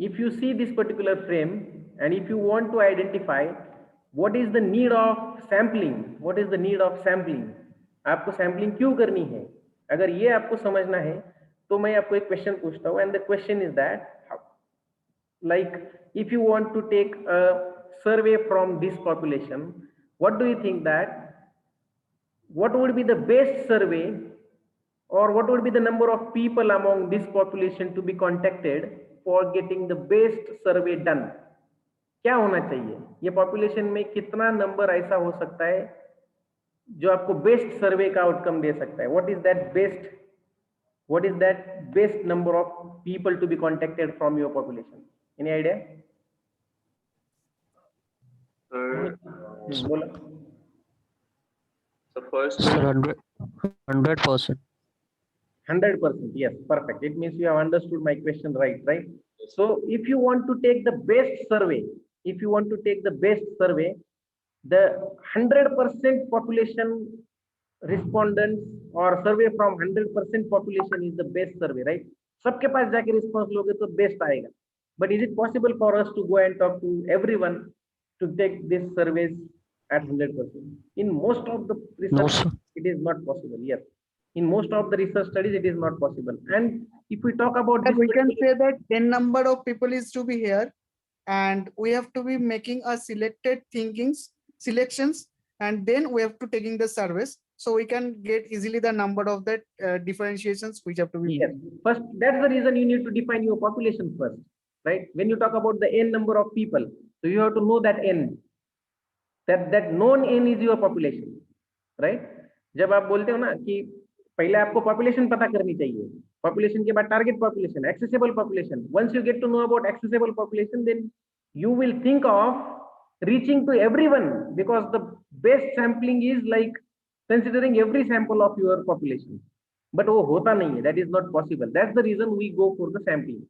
if you see this particular frame and if you want to identify what is the need of sampling, what is the need of sampling, आपको sampling क्यों करनी है, अगर ये आपको समझना है तो मैं आपको एक क्वेश्चन पूछता हूँ, and the question is that, like if you want to take a survey from this population, what do you think that what would be the best survey, or what would be the number of people among this population to be contacted for getting the best survey done? क्या होना चाहिए, ये population में कितना number ऐसा हो सकता है जो आपको बेस्ट सर्वे का आउटकम दे सकता है? What is that best number of people to be contacted from your population? Any idea? बोलो. So first, 100%. 100%. Yes, perfect. It means you have understood my question right? So if you want to take the best survey, the 100% population respondents or survey from 100% population is the best survey, right? सबके पास जाके response लोगे तो best आएगा. But is it possible for us to go and talk to everyone to take this surveys at 100%? In most of the research, No, sir. it is not possible. Yes, in most of the research studies, it is not possible. And if we talk about this, we can say that n number of people is to be here, and we have to be making a selected selections, and then we have to taking the service, so we can get easily the number of that differentiations which have to be. yes, first, that's the reason you need to define your population first, right? When you talk about the n number of people, so you have to know that n, that known n is your population, right? जब आप बोलते हो ना कि पहले आपको population पता करनी चाहिए, पॉपुलेशन के बाद target population, accessible population. Once you get to know about accessible population, then you will think of reaching to everyone, because the best sampling is like considering every sample of your population. But वो होता नहीं है, that is not possible. That's the reason we go for the sampling.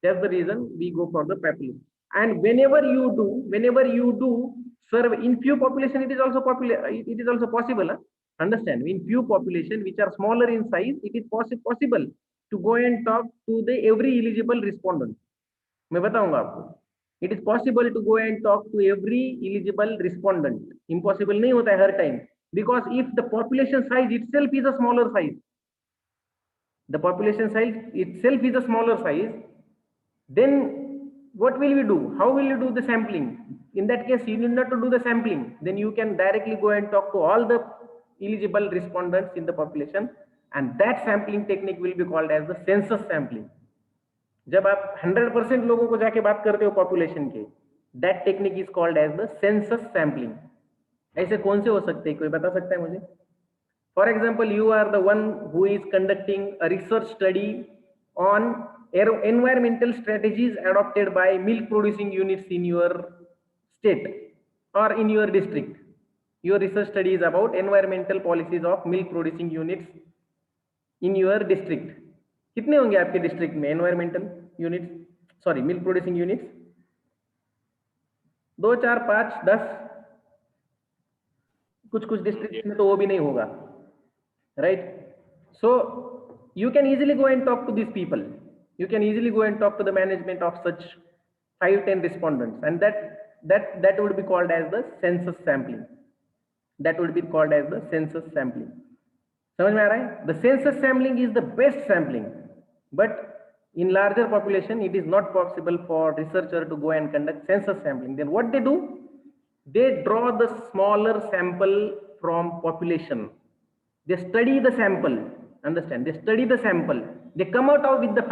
That's the reason we go for the population. And whenever you do survey in few population, it is also possible. Understand? In few population which are smaller in size, it is possible to go and talk to the every eligible respondent. मैं बताऊंगा आपको. It is possible to go and talk to every eligible respondent. Impossible नहीं होता है हर time, because if the population size itself is a smaller size, then what will we do? How will you do the sampling? In that case, you need not to do the sampling. Then you can directly go and talk to all the eligible respondents in the population, and that sampling technique will be called as the census sampling. जब आप 100% लोगों को जाके बात करते हो population के, that technique is called as the census sampling. ऐसे कौन से हो सकते हैं, कोई बता सकता है मुझे? For example, you are the one who is conducting a research study on environmental strategies adopted by milk producing units in your state or in your district. Your research study is about environmental policies of milk producing units in your district. कितने होंगे आपके district में environmental units, sorry milk producing units? 2, 4, 5, 10. कुछ district में तो वो भी नहीं होगा, right? So you can easily go and talk to this people. You can easily go and talk to the management of such 5-10 respondents, and that would be called as the census sampling. समझ में आ रहा है? The census sampling is the best sampling, but in larger population it is not possible for researcher to go and conduct census sampling. Then what they do? They draw the smaller sample from population. They study the sample. Understand? They study the sample. They come out with the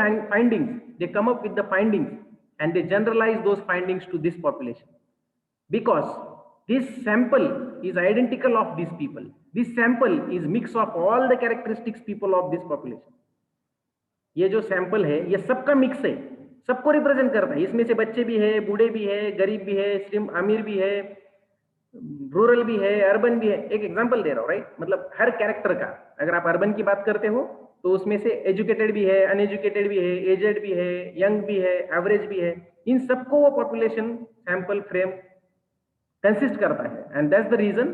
findings. And they generalize those findings to this population, because this sample is identical of these people. This sample is mix of all the characteristics people of this population. ये जो sample है ये सबका mix है, सबको represent करता है. इसमें से बच्चे भी है, बूढ़े भी है, गरीब भी है, अमीर भी है, रूरल भी है, अर्बन भी है. एक एग्जांपल दे रहा हूँ, राइट? मतलब हर कैरेक्टर का, अगर आप अर्बन की बात करते हो तो उसमें से एजुकेटेड भी है, अनएजुकेटेड भी है, एजेड भी है, यंग भी है, एवरेज भी है. इन सबको वो पॉपुलेशन सैंपल फ्रेम कंसिस्ट करता है. And that's the reason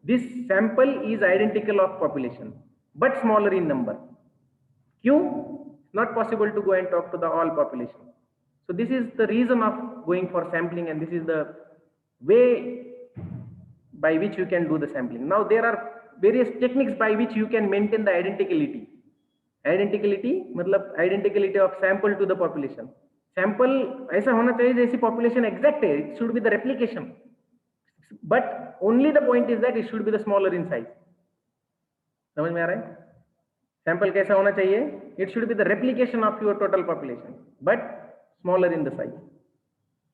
this sample is identical of population but smaller in number. क्यों? Not possible to go and talk to the all population. So this is the reason of going for sampling, and this is the way by which you can do the sampling. Now there are various techniques by which you can maintain the identicality. Identicality मतलब identicality of sample to the population. Sample ऐसा होना चाहिए जैसी population exact है. It should be the replication. But only the point is that it should be the smaller in size. समझ में आ रहा है? Sample कैसा होना चाहिए? It should be the replication of your total population, but smaller in the size.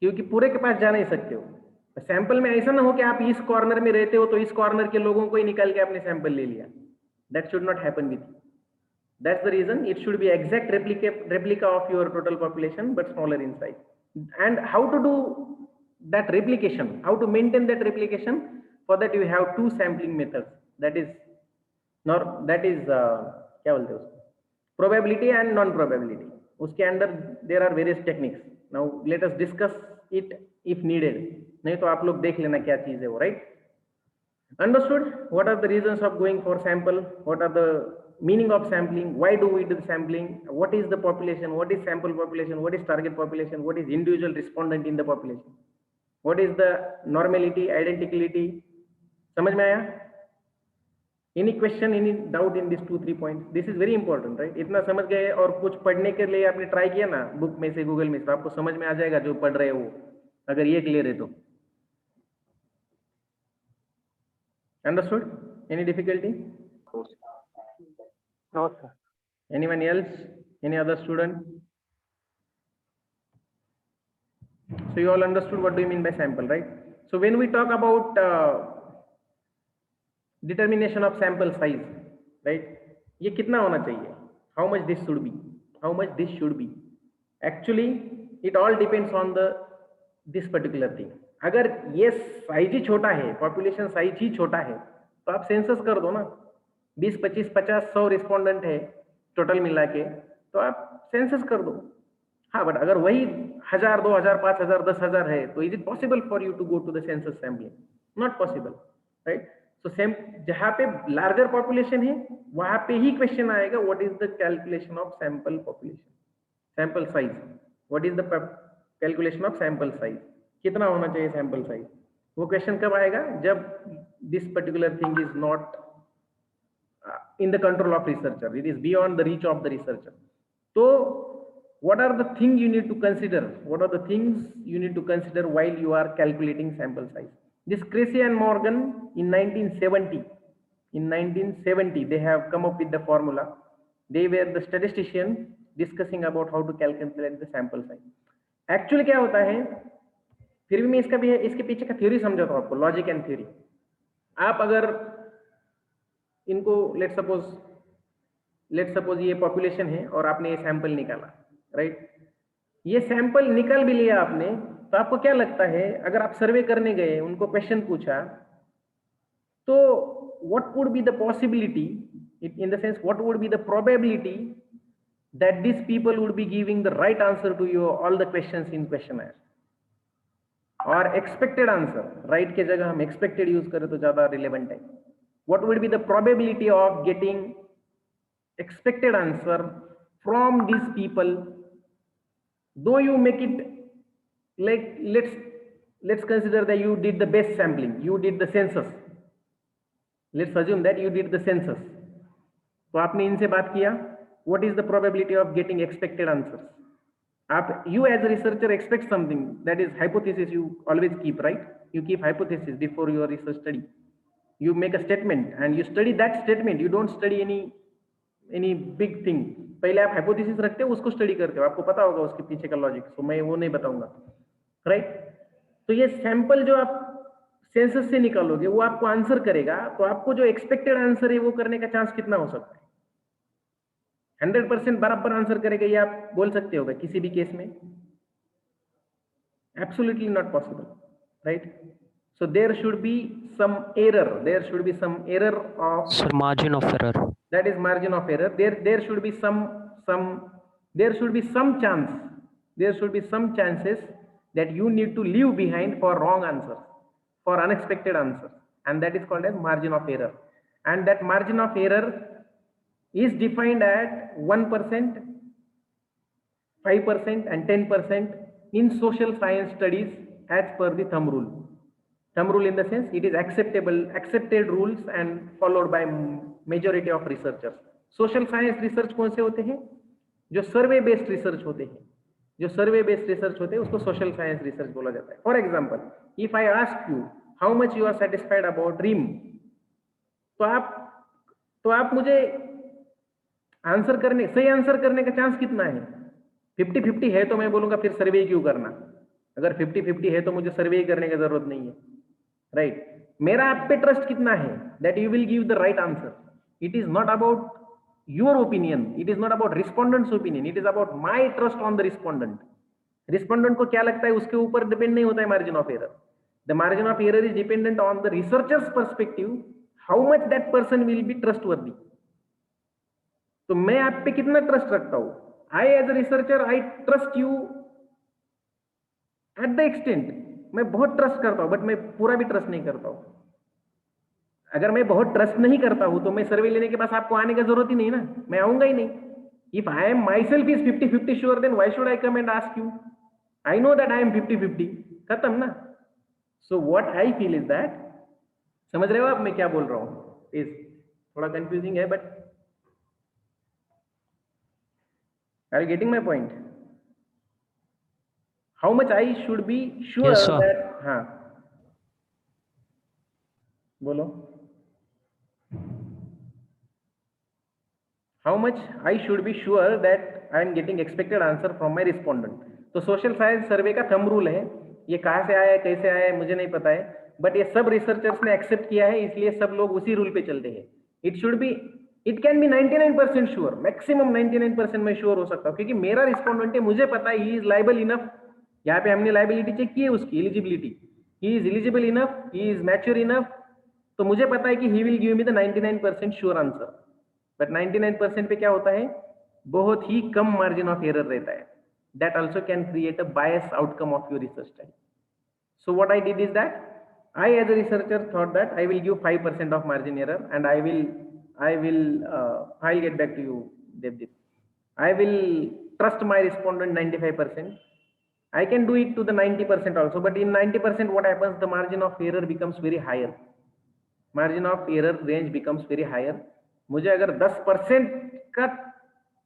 क्योंकि पूरे के पास जा नहीं सकते हो. सैंपल में ऐसा ना हो कि आप इस कॉर्नर में रहते हो तो इस कॉर्नर के लोगों को ही निकाल के आपने सैंपल ले लिया. That should not happen with you. That's the reason it should be exact replica of your total population, but smaller in size. And how to do that replication? How to maintain that replication? For that you have two sampling methods. That is क्या बोलते हैं उसको? Probability and non-probability. उसके अंदर there are various techniques. Now let us discuss it if needed. नहीं तो आप लोग देख लेना क्या चीज है वो, right? Understood? What are the reasons of going for sample? What are the meaning of sampling? Why do we do the sampling? What is the population? What is sample population? What is target population? What is individual respondent in the population? What is the normality, identicality? समझ में आया? Any question, any doubt in these 2-3 points? This is very important, right? इतना समझ गए और कुछ पढ़ने के लिए आपने ट्राई किया ना बुक में से, गूगल में से, तो आपको समझ में आ जाएगा जो पढ़ रहे हो, अगर ये क्लियर है तो. Understood? Any difficulty? No, sir. Anyone else? Any other student? So you all understood what do you mean by sample, right? So when we talk about determination of sample size, right? ये कितना होना चाहिए? How much this should be? How much this should be? Actually, it all depends on this particular thing. अगर ये size ही छोटा है, population size ही छोटा है, तो आप सेंसस कर दो ना. 20, 25, 50, 100 रिस्पोंडेंट है टोटल मिला के, तो आप सेंसस कर दो. हाँ, बट अगर वही 1000, 2000, 5000, 10,000 है, तो is it possible for you to go to the census sampling? Not possible, right? So जहाँ पे लार्जर पॉपुलेशन है वहां पे ही क्वेश्चन आएगा what is the calculation of sample population, sample size. What is the calculation of sample size? कितना होना चाहिए सैंपल साइज? वो क्वेश्चन कब आएगा? जब this particular thing is not in the control of researcher, it is beyond the reach of the researcher. So what are the things you need to consider? What are the things you need to consider while you are calculating sample size? This Cressy and Morgan in 1970 they have come up with the formula. They were the statistician discussing about how to calculate the sample size. Actually क्या होता है, फिर भी मैं इसके पीछे का theory समझाता हूँ आपको, लॉजिक एंड थ्योरी. आप अगर इनको लेट सपोज ये पॉपुलेशन है और आपने ये सैंपल निकाला, राइट? ये सैंपल निकाल भी लिया आपने, तो आपको क्या लगता है अगर आप सर्वे करने गए, उनको क्वेश्चन पूछा, तो what would be the possibility, in the sense what would be the probability that this people would be giving the right answer to your all the questions in questionnaire, और एक्सपेक्टेड आंसर, राइट के जगह हम expected use करें तो ज्यादा relevant है. What would be the probability of getting expected answer from these people, though you make it like let's consider that you did the best sampling, you did the census. Let's assume that you did the census. तो आपने इनसे बात किया, what is the probability of getting expected answers? You as a researcher expect something, that is hypothesis you always keep, right? You keep hypothesis before your research study. You make a statement and you study that statement. You don't study any big thing. पहले आप hypothesis रखते हो, उसको study करते हो, आपको पता होगा उसके पीछे का लॉजिक, तो मैं वो नहीं बताऊंगा, राइट? तो ये सैंपल जो आप सेंसस से निकालोगे वो आपको आंसर करेगा, तो आपको जो एक्सपेक्टेड आंसर है वो करने का चांस कितना हो सकता है? 100% बराबर आंसर करेगा ये आप बोल सकते हो किसी भी केस में? Absolutely not possible, right? So there should be some error. There should be some error of. Sir, margin of error. That is margin of error. There should be some chance. There should be some chances that you need to leave behind for wrong answers, for unexpected answers, and that is called as margin of error. And that margin of error is defined at 1%, 5%, and 10%. in social science studies as per the thumb rule. Thumb rule in the sense it is accepted rules and followed by majority of researchers. Social science research कौन से होते हैं? जो सर्वे based research होते हैं, जो सर्वे based research होते हैं उसको सोशल साइंस रिसर्च बोला जाता है. For example, if I ask you how much you are satisfied about Reem, तो आप मुझे सही आंसर करने का चांस कितना है? 50-50 है तो मैं बोलूंगा फिर सर्वे क्यों करना. अगर 50-50 है तो मुझे सर्वे ही करने की जरूरत नहीं है, राइट? मेरा आप पे ट्रस्ट कितना है that you will give the right answer. It is not about your opinion, it is not about respondent's opinion, it is about my trust on the respondent. Respondent को क्या लगता है उसके ऊपर डिपेंड नहीं होता है margin of error. The margin of error is dependent on the researcher's perspective, how much that person will be trustworthy. तो मैं आप पे कितना ट्रस्ट रखता हूं? I as a researcher, I trust you at the extent, मैं बहुत trust करता हूं, बट मैं पूरा भी ट्रस्ट नहीं करता हूं. अगर मैं बहुत ट्रस्ट नहीं करता हूं तो मैं सर्वे लेने के पास आपको आने की जरूरत ही नहीं ना, मैं आऊंगा ही नहीं. If I am myself is 50-50 sure, then why should I come and ask you? I know that I am 50-50, खत्म ना. So what I feel is that, समझ रहे हो आप मैं क्या बोल रहा हूं? इज थोड़ा कंफ्यूजिंग है, but are you getting my point? How much I should be sure Yes, sir. That, हाँ बोलो. How much I should be sure that I am getting expected answer from my respondent. तो social science सर्वे का thumb rule है. ये कहाँ से आया है, कैसे आया है, मुझे नहीं पता है, बट ये सब रिसर्चर्स ने एक्सेप्ट किया है, इसलिए सब लोग उसी रूल पे चलते हैं. It can be 99% sure, maximum 99% मैं श्योर हो सकता हूँ, क्योंकि मेरा रिस्पॉन्डेंट है, मुझे पता है ही इज लाइबल इनफ. यहाँ पे हमने लाइबिलिटी चेक की है, उसकी eligibility, he is eligible enough, he is mature enough. तो मुझे पता है कि he will give me the 99% sure answer. But 99% पे क्या होता है? बहुत ही कम मार्जिन ऑफ एरर रहता है. That also can create a bias outcome of your research study. So what I did is that I as a researcher thought that I will give 5% of margin error and I'll get back to you, Devjit. I will trust my respondent 95%. I can do it to the 90% also, but in 90% what happens, the margin of error becomes very higher. Margin of error range becomes very higher. मुझे अगर 10% का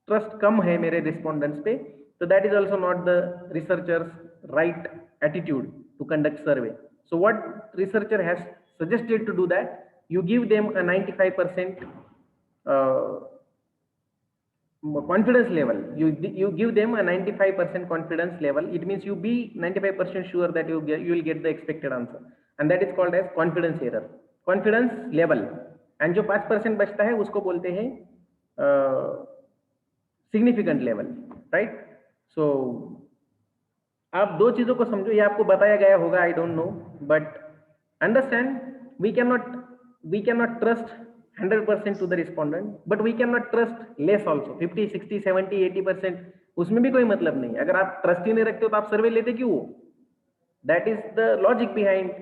trust कम है मेरे respondents पे, तो that is also not the researchers right attitude to conduct survey. So what researcher has suggested to do that, you give them a 95% confidence level. You give them a 95% confidence level. It means you be 95% sure that you will get the expected answer, and that is called as confidence error, confidence level. And जो 5% बचता है उसको बोलते हैं significant level, right? So आप दो चीजों को समझो, ये आपको बताया गया होगा, I don't know, but understand we cannot trust 100% to the respondent, but we cannot trust less also. 50, 60, 70, 80%, उसमें भी कोई मतलब नहीं. अगर आप ट्रस्ट ही नहीं रखते हो तो आप सर्वे लेते क्यों हो? That is the logic behind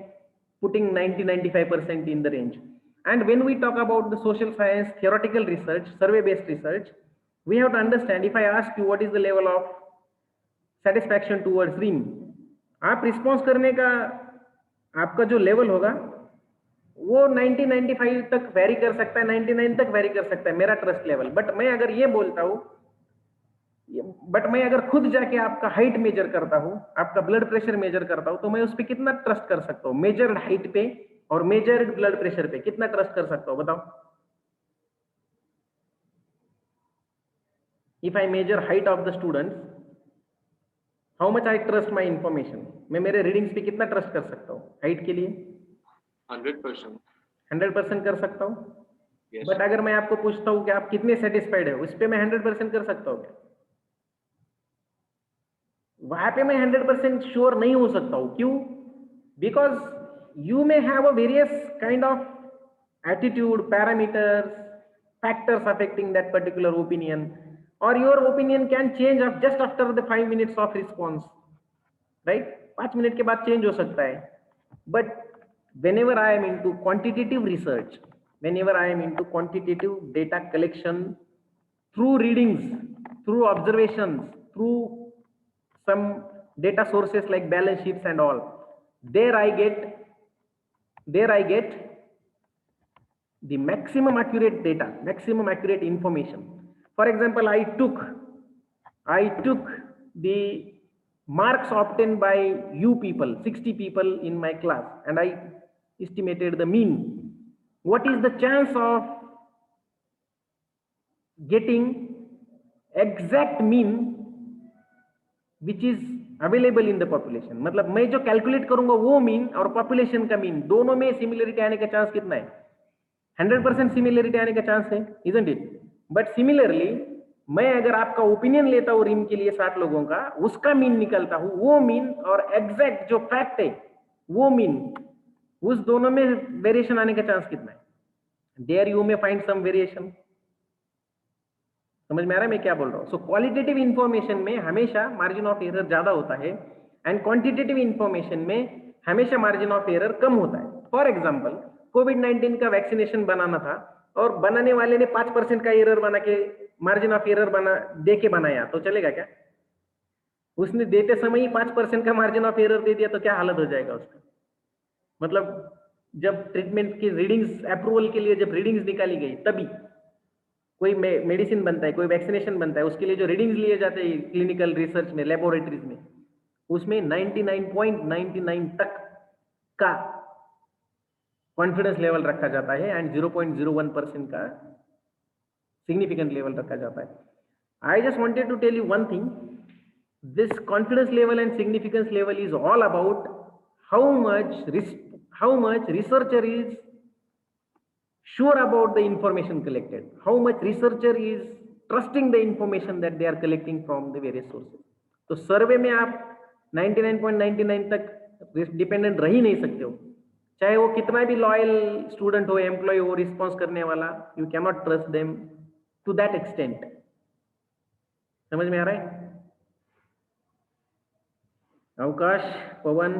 putting 90-95% in the range. And when we talk about the social science theoretical research, survey based research, we have to understand, if I ask you what is the level of satisfaction towards REAM, आप response करने का आपका जो level होगा वो 90-95 तक very कर सकता है, 99 तक वेरी कर सकता है मेरा ट्रस्ट लेवल. बट मैं अगर ये बोलता हूँ, बट मैं अगर खुद जाके आपका हाइट मेजर करता हूँ, आपका ब्लड प्रेशर मेजर करता हूँ, तो मैं उस पर कितना ट्रस्ट कर सकता हूँ? मेजर्ड हाइट पे और मेजर्ड ब्लड प्रेशर पे कितना ट्रस्ट कर सकता हूँ, बताओ? If I measure height of the students, how much I trust my information? मैं मेरे रीडिंग्स पे कितना ट्रस्ट कर सकता हूँ हाइट के लिए? 100%. 100% कर सकता हूँ. Yes. बट अगर मैं आपको पूछता हूँ कि आप कितने सेटिस्फाइड है, उस पे मैं 100% कर सकता हूँ क्या? वहां पे मैं 100% श्योर नहीं हो सकता हूँ. क्यों? Because you may have a various kind of attitude, parameters, factors affecting that particular opinion, और your opinion can change just after the 5 minutes of response, right? 5 minute के बाद चेंज हो सकता है. But whenever I am into quantitative research, whenever I am into quantitative data collection through readings, through observations, through some data sources like balance sheets and all. There I get the maximum accurate data, maximum accurate information. For example, I took the marks obtained by you people, 60 people in my class, and I estimated the mean. What is the chance of getting exact mean which is available in the population? मतलब मैं जो calculate करूंगा वो mean और population का mean दोनों में similarity आने का चांस कितना है? 100% सिमिलरिटी आने का चांस है, इजंट इट? बट सिमिलरली मैं अगर आपका ओपिनियन लेता हूं रिम के लिए 60 लोगों का, उसका मीन निकलता हूं, वो मीन और एग्जैक्ट जो फैक्ट है वो मीन, उस दोनों में वेरिएशन आने का चांस कितना है? There you may find some variation. समझ में आ रहा है मैं क्या बोल रहा हूँ? सो क्वालिटेटिव इंफॉर्मेशन में हमेशा मार्जिन ऑफ एरर ज्यादा होता है एंड क्वांटिटेटिव इंफॉर्मेशन में हमेशा मार्जिन ऑफ एरर कम होता है। फॉर एग्जांपल, कोविड-19 का वैक्सीनेशन बनाना था और बनाने वाले ने 5% का एरर बना के मार्जिन ऑफ एरर दे के बनाया, तो चलेगा क्या? उसने देते समय ही 5% का मार्जिन ऑफ एरर दे दिया तो क्या हालत हो जाएगा उसका? मतलब जब ट्रीटमेंट की रीडिंग्स अप्रूवल के लिए जब रीडिंग्स निकाली गई, तभी कोई मेडिसिन बनता है, कोई वैक्सीनेशन बनता है, उसके लिए जो रीडिंग्स लिए जाते हैं क्लिनिकल रिसर्च में, लेबोरेटरीज में, उसमें 99.99 तक का कॉन्फिडेंस लेवल रखा जाता है एंड 0.01% का सिग्निफिकेंट लेवल रखा जाता है। I just wanted to tell you one thing, this confidence level and significance level is all about how much researcher is sure about the information collected, how much researcher is trusting the information that they are collecting from the various sources. तो सर्वे में आप 99.99 तक dependent रह ही नहीं सकते हो, चाहे वो कितना भी लॉयल स्टूडेंट हो, एम्प्लॉय हो, रिस्पॉन्स करने वाला, you can not trust them to that extent. समझ में आ रहा है? अवकाश, पवन,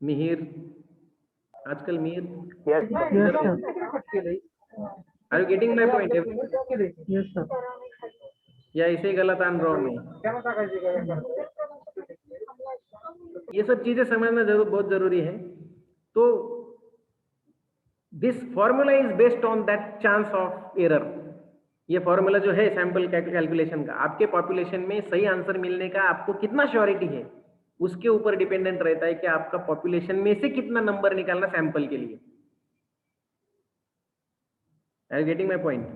मिहिर, आजकल Mir, Yes, sir. Are you getting my point? Yes, sir. या इसे गलत आन रहा हूं मैं? ये सब चीजें समझना बहुत जरूरी है। तो this formula is based on that chance of error. ये फॉर्मूला जो है सैंपल कैलकुलेशन का, आपके पॉपुलेशन में सही आंसर मिलने का आपको कितना श्योरिटी है, उसके ऊपर डिपेंडेंट रहता है कि आपका पॉपुलेशन में से कितना नंबर निकालना सैंपल के लिए। Are you getting my point?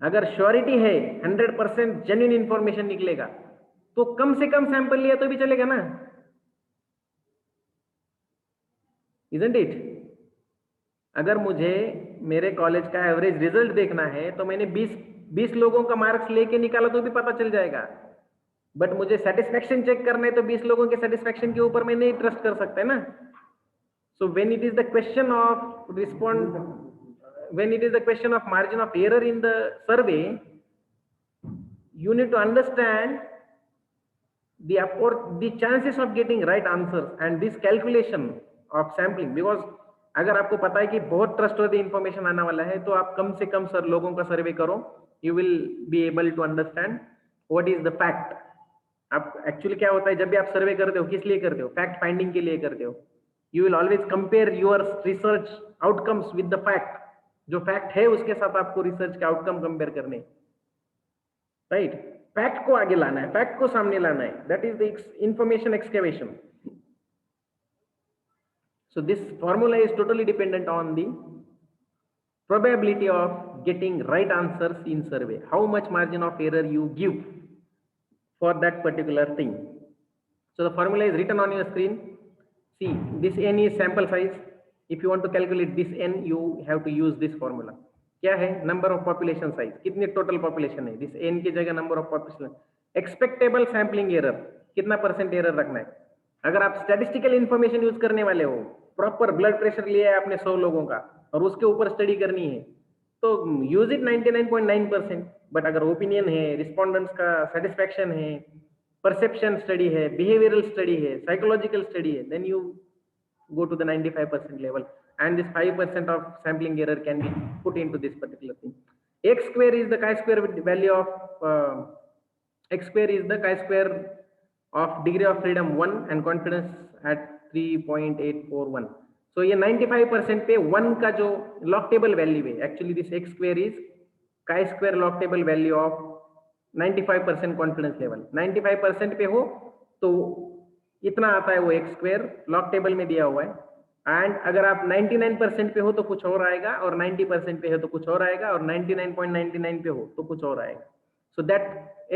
अगर श्योरिटी है 100% जेन्युइन इंफॉर्मेशन निकलेगा, तो कम से कम सैंपल लिया तो भी चलेगा ना, इजंट इट? अगर मुझे मेरे कॉलेज का एवरेज रिजल्ट देखना है तो मैंने 20 लोगों का मार्क्स लेके निकाला तो भी पता चल जाएगा, बट मुझे सेटिस्फैक्शन चेक करना है तो 20 लोगों के सेटिस्फैक्शन के ऊपर मैं नहीं ट्रस्ट कर सकता है ना। So when it is the question of when it is the question of margin of error in the survey, you need to understand the chances of getting right answers and this calculation of sampling, because अगर आपको पता है कि बहुत trustworthy information आने वाला है तो आप कम से कम लोगों का सर्वे करो, you will be able to understand what is the fact। आप एक्चुअली क्या होता है जब भी आप सर्वे करते हो, किस लिए करते हो? फैक्ट फाइंडिंग के लिए करते हो। You will always compare your research outcomes with the fact। जो फैक्ट है उसके साथ आपको रिसर्च के आउटकम कंपेयर करने, राइट? फैक्ट को आगे लाना है, फैक्ट को सामने लाना है, that is the information excavation. So this formula is totally dependent on the probability of getting right answers in survey, how much margin of error you give for that particular thing। So the formula is written on your screen। See, this n is sample size। If you want to calculate this n, you have to use this formula। क्या है? Number of population size, कितनी total population है, this n की जगह number of population. Expectable sampling error, कितना % error रखना है। अगर आप स्टैटिस्टिकल इंफॉर्मेशन यूज करने वाले हो, प्रॉपर ब्लड प्रेशर लिया है आपने 100 लोगों का और उसके ऊपर स्टडी करनी है, तो यूज इट 99.9%। बट अगर ओपिनियन है, रिस्पॉन्डेंट्स का सेटिस्फैक्शन है, परसेप्शन स्टडी है, बिहेवियरल स्टडी है, साइकोलॉजिकल स्टडी है, then you go to the 95% level, and this 5% of sampling error can be put into this particular thing। X square is the chi-square value of x square is the chi-square of degree of freedom 1 and confidence at 3.841. So ये 95% पे 1 का जो log table value है, actually this x square is chi-square log table value of 95% confidence level. 95% पे हो तो इतना आता है वो x square log table में दिया हुआ है, एंड अगर आप 99% पे हो तो कुछ और आएगा, और 90% पे हो तो कुछ और आएगा, और 99.99 पे हो तो कुछ और आएगा. So that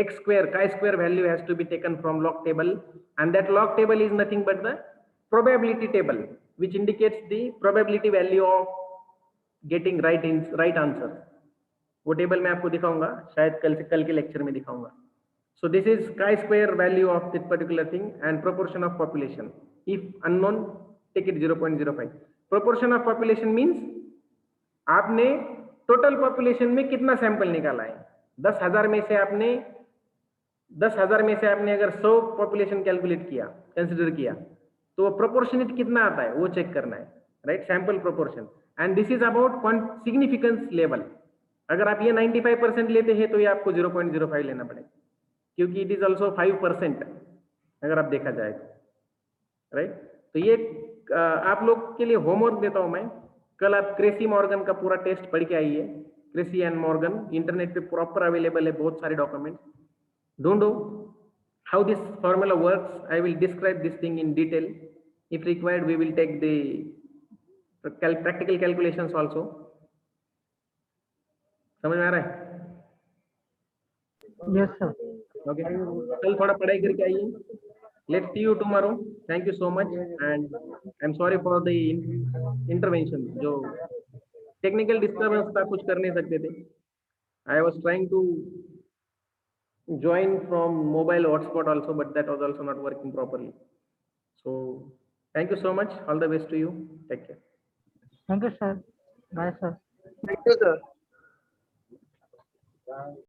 x square chi-square value has to be taken from log table, and that log table is nothing but the probability table which indicates the probability value of getting right answer. वो table मैं आपको दिखाऊंगा, शायद कल के lecture में दिखाऊंगा. So this is chi-square value of this particular thing and proportion of population. If unknown, take it 0.05. Proportion of population means आपने टोटल पॉपुलेशन में कितना सैंपल निकाला है. 10,000 में से आपने 10,000 में से आपने अगर 100 पॉपुलेशन कैलकुलेट किया, कंसिडर किया, तो वो प्रोपोर्शनेट कितना आता है वो चेक करना है, right. Sample proportion, and this is about significance level. अगर आप ये 95% लेते हैं तो ये आपको 0.05 लेना पड़ेगा, क्योंकि इट इज ऑल्सो 5% अगर आप देखा जाए तो, राइट. तो ये आप लोग के लिए होमवर्क देता हूं मैं. कल आप क्रेसी मॉर्गन का पूरा टेस्ट पढ़ के आइए. क्रेसी एंड मॉर्गन इंटरनेट पे प्रॉपर अवेलेबल है, बहुत सारे डॉक्यूमेंट. ढूंढो how this formula works. I will describe this thing in detail. If required, we will take the practical calculations also. समझ में आ रहा है? Yes, sir. Okay. कल थोड़ा पढ़ाई करके आइए. Let's see you tomorrow. Thank you so much, and I'm sorry for the intervention. जो technical disturbance था, कुछ कर नहीं सकते थे. I was trying to join from mobile hotspot also, but that was also not working properly. So thank you so much. All the best to you. Take care. Thank you, sir. Bye, sir. Thank you, sir.